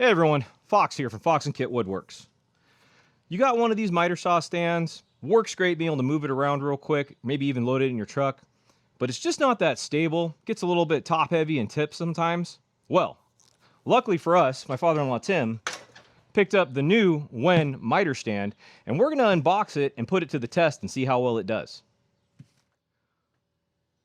Hey everyone, Fox here from Fox Kit WoodWorks. You got one of these miter saw stands, works great being able to move it around real quick, maybe even load it in your truck, but it's just not that stable, gets a little bit top heavy and tips sometimes. Well, luckily for us, my father-in-law Tim picked up the new WEN miter stand, and we're gonna unbox it and put it to the test and see how well it does.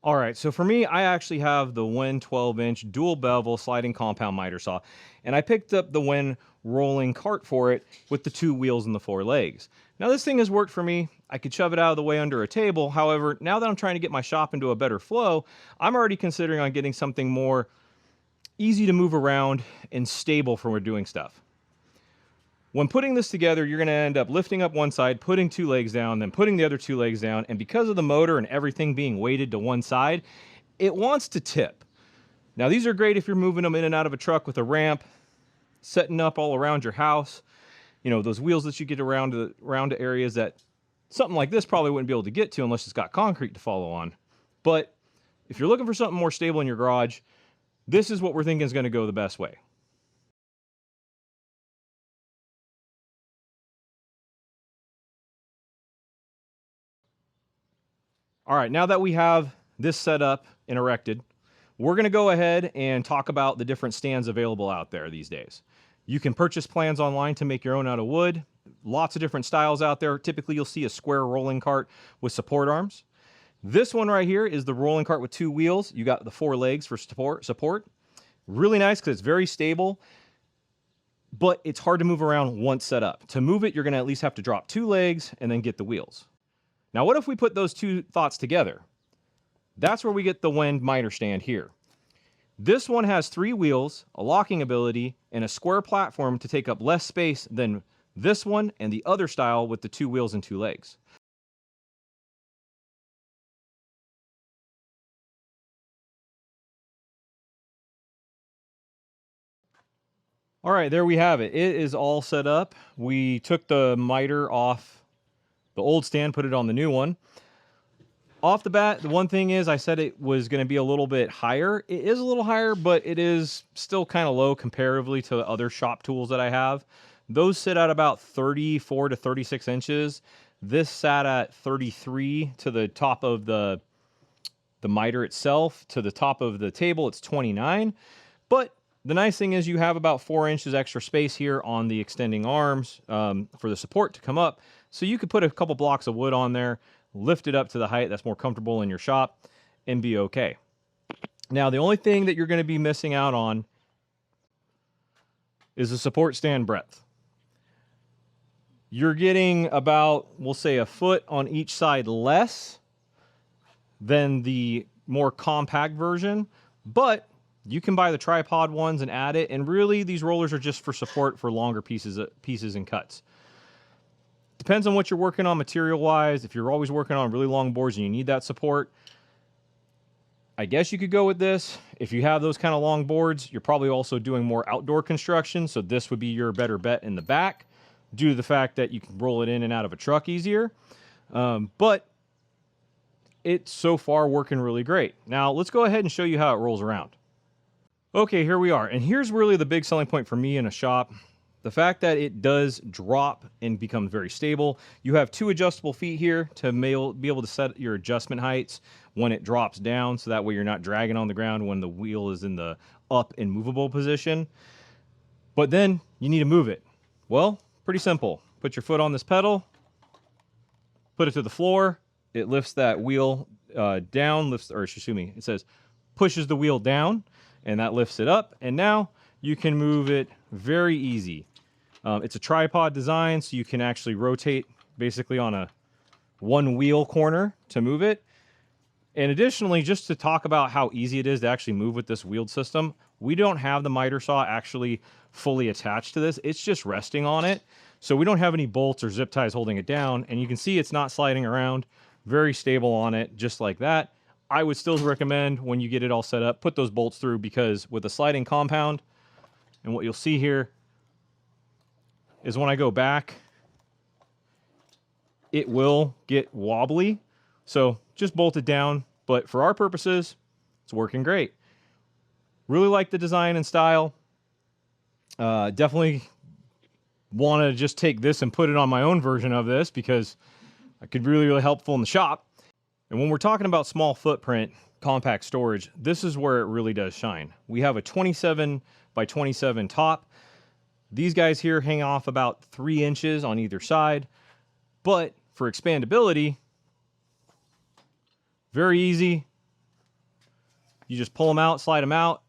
All right, so for me, I actually have the WEN 12-inch dual bevel sliding compound miter saw, and I picked up the WEN rolling cart for it with the 2 wheels and the 4 legs. Now this thing has worked for me. I could shove it out of the way under a table. However, now that I'm trying to get my shop into a better flow, I'm already considering on getting something more easy to move around and stable for when we're doing stuff. When putting this together, you're going to end up lifting up one side, putting 2 legs down, then putting the other 2 legs down, and because of the motor and everything being weighted to one side, it wants to tip. Now these are great if you're moving them in and out of a truck with a ramp, setting up all around your house, you know, those wheels that you get around to areas that something like this probably wouldn't be able to get to unless it's got concrete to follow on. But if you're looking for something more stable in your garage, this is what we're thinking is going to go the best way. All right, now that we have this set up and erected, we're gonna go ahead and talk about the different stands available out there these days. You can purchase plans online to make your own out of wood. Lots of different styles out there. Typically you'll see a square rolling cart with support arms. This one right here is the rolling cart with 2 wheels. You got the 4 legs for support. Really nice because it's very stable, but it's hard to move around once set up. To move it, you're gonna at least have to drop 2 legs and then get the wheels. Now, what if we put those 2 thoughts together? That's where we get the WEN miter stand here. This one has 3 wheels, a locking ability, and a square platform to take up less space than this one and the other style with the 2 wheels and 2 legs. All right, there we have it. It is all set up. We took the miter off the old stand, put it on the new one. Off the bat, the one thing is I said it was going to be a little bit higher. It is a little higher, but it is still kind of low comparatively to other shop tools that I have. Those sit at about 34 to 36 inches. This sat at 33 to the top of the miter itself. To the top of the table, it's 29. But the nice thing is you have about 4 inches extra space here on the extending arms for the support to come up. So you could put a couple blocks of wood on there, lift it up to the height that's more comfortable in your shop, and be okay. Now, the only thing that you're going to be missing out on is the support stand breadth. You're getting about, we'll say, a foot on each side less than the more compact version, but you can buy the tripod ones and add it, and really these rollers are just for support for longer pieces and cuts. Depends on what you're working on material-wise. If you're always working on really long boards and you need that support, I guess you could go with this. If you have those kind of long boards, you're probably also doing more outdoor construction, so this would be your better bet in the back due to the fact that you can roll it in and out of a truck easier. But it's so far working really great. Now, let's go ahead and show you how it rolls around. Okay, here we are. And here's really the big selling point for me in a shop. The fact that it does drop and become very stable. You have 2 adjustable feet here to be able to set your adjustment heights when it drops down, so that way you're not dragging on the ground when the wheel is in the up and movable position. But then you need to move it. Well, pretty simple. Put your foot on this pedal, put it to the floor. It lifts that wheel down, it says pushes the wheel down, and that lifts it up. And now you can move it very easy. It's a tripod design, so you can actually rotate basically on a 1 wheel corner to move it. And additionally, just to talk about how easy it is to actually move with this wheeled system, we don't have the miter saw actually fully attached to this. It's just resting on it. So we don't have any bolts or zip ties holding it down. And you can see it's not sliding around. Very stable on it, just like that. I would still recommend when you get it all set up, put those bolts through, because with a sliding compound, and what you'll see here is when I go back, it will get wobbly. So just bolt it down. But for our purposes, it's working great. Really like the design and style. Definitely want to just take this and put it on my own version of this because it could really, really helpful in the shop. And when we're talking about small footprint, compact storage, this is where it really does shine. We have a 27 by 27 top. These guys here hang off about 3 inches on either side, but for expandability, very easy. You just pull them out, slide them out.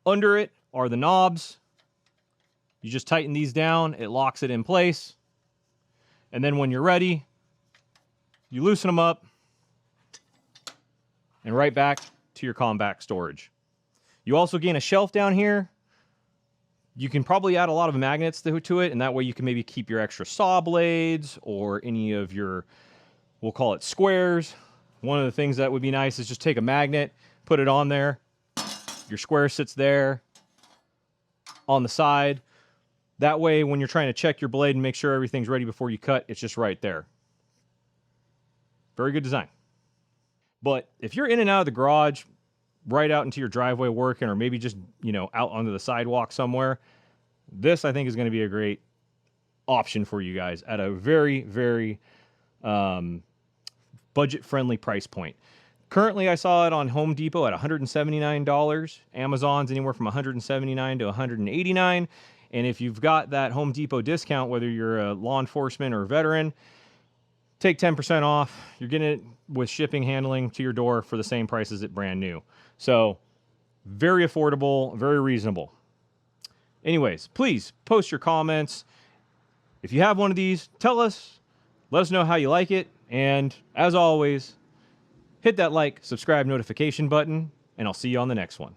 Under it are the knobs. You just tighten these down, it locks it in place. And then when you're ready, you loosen them up and right back to your compact storage. You also gain a shelf down here. You can probably add a lot of magnets to it, and that way you can maybe keep your extra saw blades or any of your, we'll call it squares. One of the things that would be nice is just take a magnet, put it on there. Your square sits there on the side. That way, when you're trying to check your blade and make sure everything's ready before you cut, it's just right there. Very good design. But if you're in and out of the garage, right out into your driveway working, or maybe just, out onto the sidewalk somewhere, this I think is going to be a great option for you guys at a very, very budget-friendly price point. Currently, I saw it on Home Depot at $179. Amazon's anywhere from $179 to $189. And if you've got that Home Depot discount, whether you're a law enforcement or a veteran, take 10% off. You're getting it with shipping, handling to your door for the same price as it brand new. So very affordable, very reasonable. Anyways, please post your comments. If you have one of these, tell us. Let us know how you like it. And as always, hit that like, subscribe, notification button, and I'll see you on the next one.